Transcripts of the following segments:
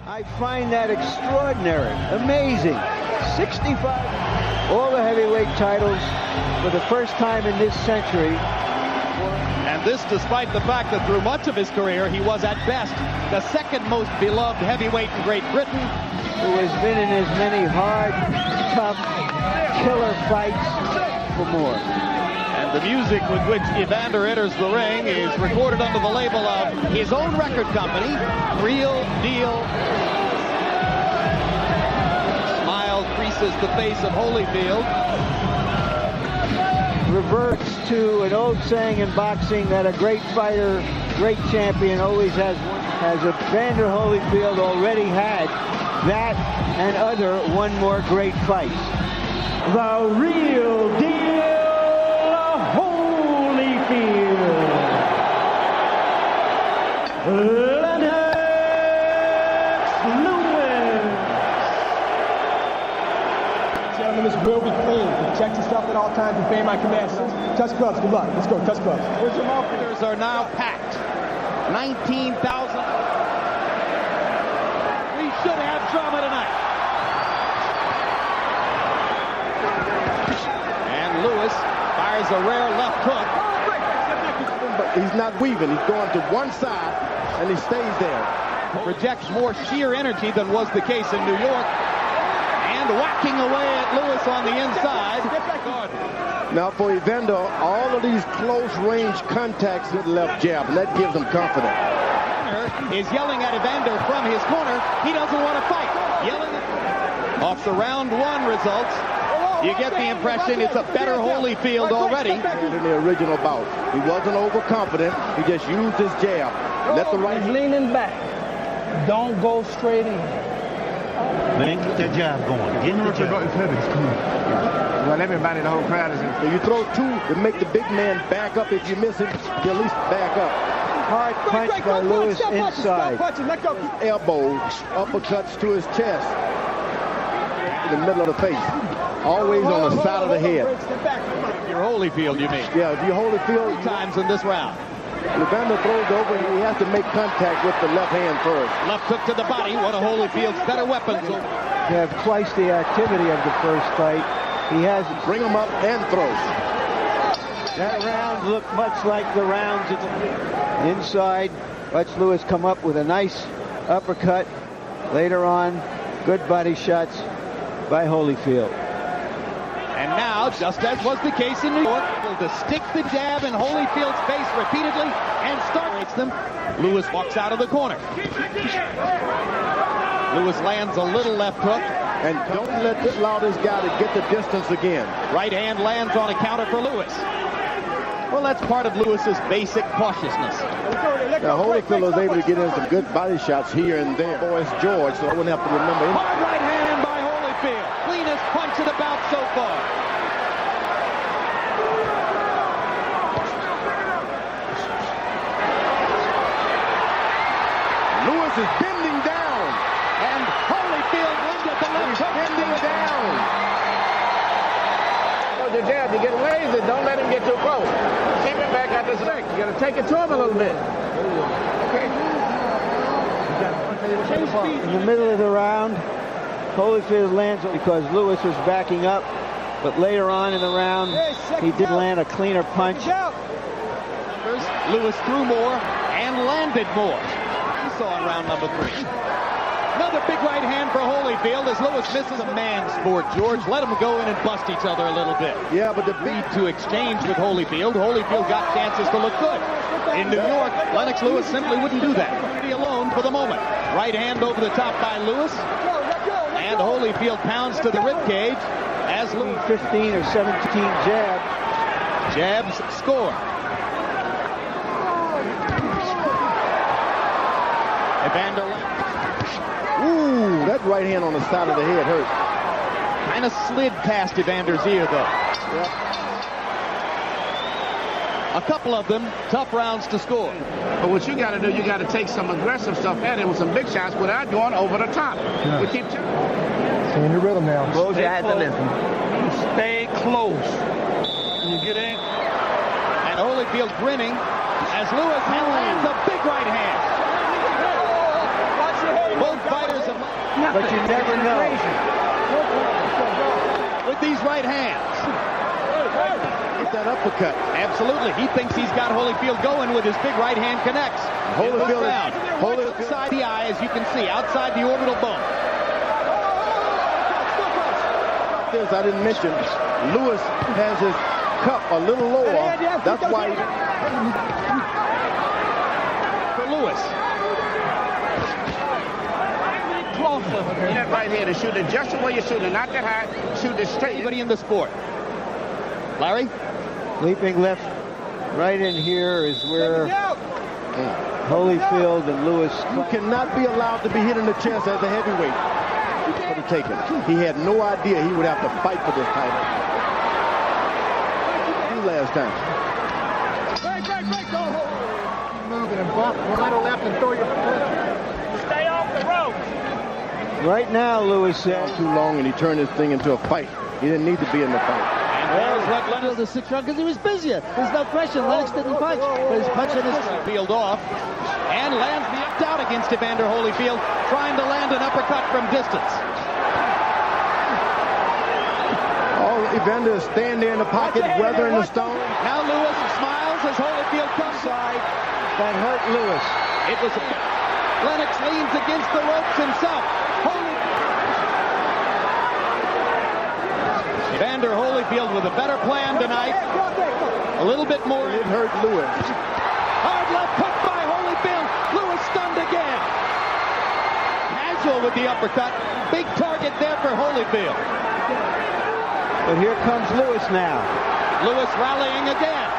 I find that extraordinary, amazing. 65, all the heavyweight titles for the first time in this century. And this despite the fact that through much of his career, he was at best the second most beloved heavyweight in Great Britain. Who has been in as many hard, tough, killer fights for more. And the music with which Evander enters the ring is recorded under the label of his own record company, Real Deal. Smile creases the face of Holyfield. Reverts to an old saying in boxing that a great fighter, great champion always has one. Has Evander Holyfield already had that and other one more great fight. The Real Deal Holyfield. Ленок Lewis. Gentlemen, this will be clean. Protect yourself at all times and obey my commands. Touch gloves. Good luck. Let's go. Touch gloves. The marketers are now packed. 19,000. We should have drama tonight. And Lewis fires a rare left hook. But he's not weaving. He's going to one side, and he stays there. Projects more sheer energy than was the case in New York. And whacking away at Lewis on the inside. Now for Evander, all of these close-range contacts with left jab, and that gives him confidence. Is yelling at Evander from his corner. He doesn't want to fight. Yelling off the round one results. You get the impression it's a better Holyfield already. In the original bout, he wasn't overconfident. He just used his jab. Let the right. He's leaning back. Don't go straight in. Man, get that jab going. Get the jab. Well, everybody, the whole crowd is in. If you throw two to make the big man back up, if you miss him, you at least back up. Hard punch by Lewis inside. Elbows, uppercuts to his chest. In the middle of the face. Always on the side of the head. You're Holyfield, you mean? Yeah, if you Holyfield. 3 times in this round. Evander throws over, he has to make contact with the left hand first. Left hook to the body, one of Holyfield's better weapons. You have twice the activity of the first fight. He has bring him up and throw. That round looked much like the rounds inside. Watch Lewis come up with a nice uppercut. Later on, good body shots by Holyfield. And now, just as was the case in New York, to stick the jab in Holyfield's face repeatedly and starts them. Lewis walks out of the corner. Lewis lands a little left hook. And don't allow this guy to get the distance again. Right hand lands on a counter for Lewis. Well, that's part of Lewis's basic cautiousness. Now, Holyfield was able to get in some good body shots here and there. Boy, it's George, so I wouldn't have to remember him. Hard right hand by Holyfield. Cleanest punch of the bout so far. Lewis is bending down. And Holyfield wins at the left hook. Bending down. Your jab, you get lazy. Don't let him get too close. Keep it back at the stick. You got to take it to him a little bit. Okay. In the middle of the round, Holyfield lands because Lewis was backing up. But later on in the round, he did land a cleaner punch. Lewis threw more and landed more. We saw in round number 3. Another big right hand for Holyfield as Lewis misses a man's sport, George. Let them go in and bust each other a little bit. Yeah, but the lead to exchange with Holyfield. Holyfield got chances to look good. In New York, Lennox Lewis simply wouldn't do that. Be alone for the moment. Right hand over the top by Lewis. And Holyfield pounds to the ribcage as Lewis 15 or 17 jabs. Jabs score. Evander. Ooh, that right hand on the side of the head hurt. Kind of slid past Evander's ear, though. Yep. A couple of them, tough rounds to score. But what you got to do, you got to take some aggressive stuff at it with some big shots without going over the top. Yeah. We keep in the rhythm now. Close your eyes and listen. Stay close. When you get in. And Holyfield grinning as Lewis lands a big right hand. Both fighters but you never know. With these right hands. Get that uppercut. Absolutely. He thinks he's got Holyfield going with his big right hand connects. Holyfield outside the eye, as you can see, outside the orbital bone. This I didn't mention. Lewis has his cup a little lower. That's why. For Lewis. That right here to shoot it just the way you shoot it, not that high. Shoot it straight. Anybody in the sport. Larry? Leaping left, right in here is where Holyfield and Lewis. You cannot be allowed to be hit in the chest as a heavyweight. For the taking. He had no idea he would have to fight for this title. Last time. Break, go. Move it and bump right or left and throw your foot. Stay off the rope. Right now, Lewis says. Too long, and he turned this thing into a fight. He didn't need to be in the fight. There's what Lennox the 6th round because he was busier. There's no question. Lennox didn't punch, but his punching is peeled off and lands knocked out against Evander Holyfield, trying to land an uppercut from distance. Evander is standing there in the pocket, weathering the stone. Now Lewis smiles as Holyfield comes side. That hurt Lewis. It was Lennox leans against the ropes himself. Evander Holyfield with a better plan tonight. A little bit more. It hurt Lewis. Hard left hook by Holyfield. Lewis stunned again. Casual with the uppercut. Big target there for Holyfield. But here comes Lewis now. Lewis rallying again.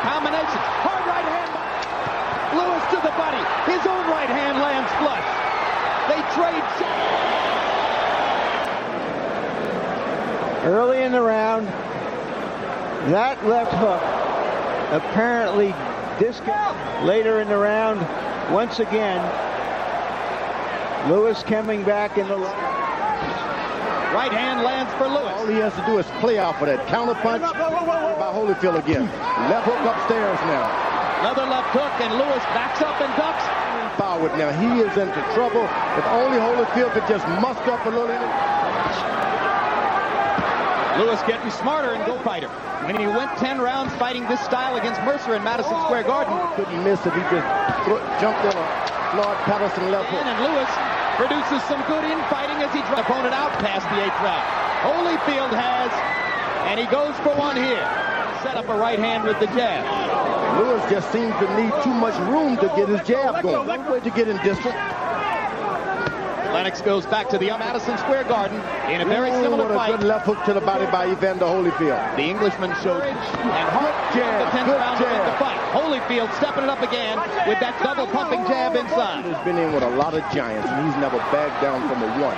Combinations. Hard right hand. Lewis to the body. His own right hand lands flush. They trade. Early in the round, that left hook apparently disconnected. Later in the round, once again, Lewis coming back in the right hand lands for Lewis. All he has to do is play off of that counter punch by Holyfield again. Left hook upstairs now. Another left hook, and Lewis backs up and ducks. Forward now. He is into trouble. If only Holyfield could just muster up a little. Lewis getting smarter and go fighter. When he went 10 rounds fighting this style against Mercer in Madison Square Garden. Couldn't miss if he just jumped in a Floyd Patterson left hook. And Lewis produces some good infighting as he drives opponent out past the 8th round. Holyfield has, and he goes for one here. Set up a right hand with the jab. Lewis just seems to need too much room to get his jab going. No way to get in distance. Lennox goes back to the Madison Square Garden in a very similar fight. Good left hook to the body by Evander Holyfield. The Englishman showed and hard jab, the 10th round to win the fight. Holyfield stepping it up again with that double pumping jab inside. He's been in with a lot of giants, and he's never backed down from a one.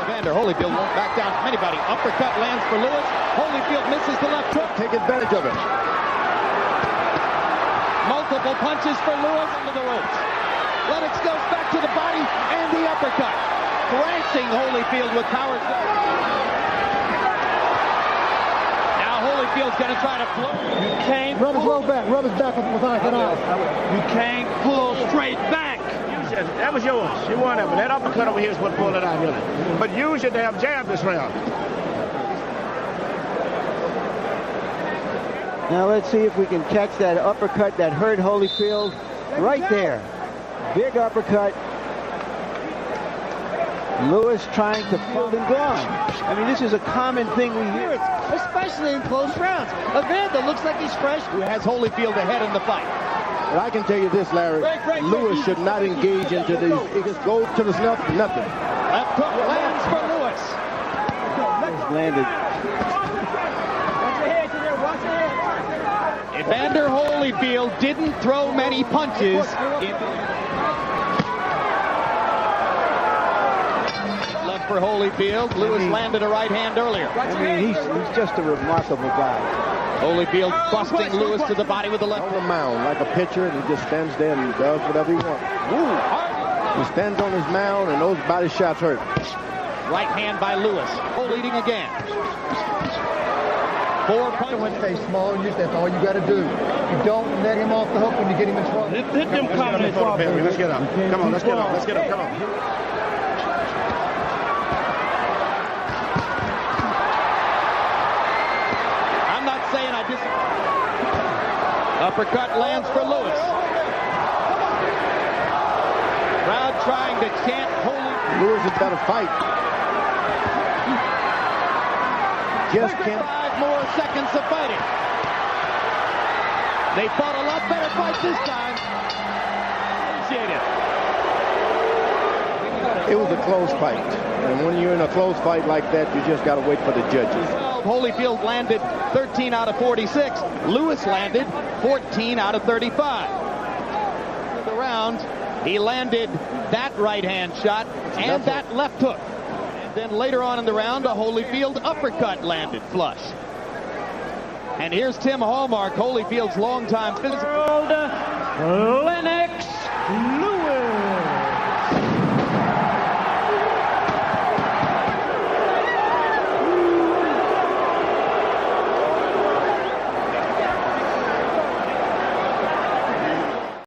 Evander Holyfield won't back down from anybody. Uppercut lands for Lewis. Holyfield misses the left hook. Take advantage of it. Multiple punches for Lewis into the ropes. Lennox goes back to the body and the uppercut. Thrashing Holyfield with power. Now Holyfield's going to try to float. You can't Rub his low back. Rub his back with eyes and eyes. You can't pull straight back. That was yours. You won that, but that uppercut over here is what pulled it out, really. But use your damn jab this round. Now let's see if we can catch that uppercut that hurt Holyfield right there. Big uppercut. Lewis trying to field and gone. I mean, this is a common thing we hear, especially in close rounds. Evander looks like he's fresh. Who has Holyfield ahead in the fight. But I can tell you this, Larry. Lewis should not engage into these. He just goes to the snuff, nothing. Left hook lands for Lewis. Landed. Evander Holyfield didn't throw many punches. Left for Holyfield. Lewis landed a right hand earlier. I mean, he's just a remarkable guy. Holyfield busting Lewis to the body with the left. On the mound like a pitcher, and he just stands there and does whatever he wants. He stands on his mound, and those body shots hurt. Right hand by Lewis. Leading again. 4 punches. Stay small, and that's all you got to do. You don't let him off the hook when you get him in trouble. Hit them comments. Let's get up. Come on, let's get up. Let's get up. Come on. uppercut lands for Lewis. Crowd trying to chant Holyfield. Lewis has got to fight. Just can't. 5 more seconds of fighting. They fought a lot better fight this time. Appreciate it. It was a close fight. And when you're in a close fight like that, you just got to wait for the judges. Holyfield landed 13 out of 46. Lewis landed 14 out of 35. The round, he landed that right-hand shot and that left hook. And then later on in the round, a Holyfield uppercut landed flush. And here's Tim Hallmark, Holyfield's longtime physical. Lennox